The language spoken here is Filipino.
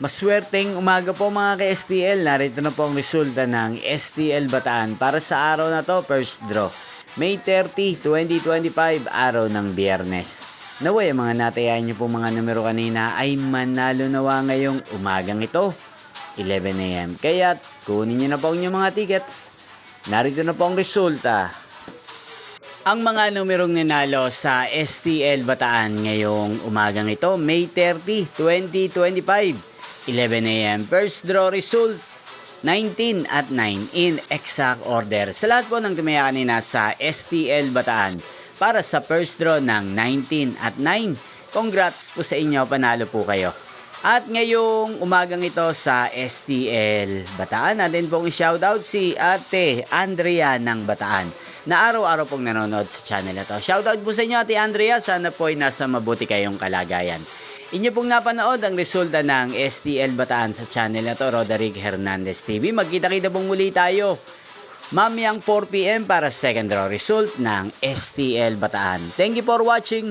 Maswerteng umaga po mga ka-STL. Narito na po ang resulta ng STL Bataan para sa araw na to, first draw. May 30, 2025, araw ng Biyernes. Naway ang mga natayahan nyo po mga numero kanina ay manalo nawa ngayong umagang ito, 11 AM. Kaya kunin nyo na po ang inyong mga tickets. Narito na po ang resulta. Ang mga numerong nanalo sa STL Bataan ngayong umagang ito, May 30, 2025, 11 AM. First draw result, 19 at 9 in exact order. Sa lahat po ng tumaya kanina sa STL Bataan para sa first draw ng 19 at 9, congrats po sa inyo, panalo po kayo. At ngayong umagang ito sa STL Bataan, natin pong i-shoutout si Ate Andrea ng Bataan na araw-araw pong nanonood sa channel na to. Shoutout po sa inyo Ate Andrea, sana po ay nasa mabuti kayong kalagayan. Inyo pong napanood ang resulta ng STL Bataan sa channel na to, Roderick Hernandez TV. Magkita-kita pong muli tayo mamayang 4 PM para second draw result ng STL Bataan. Thank you for watching.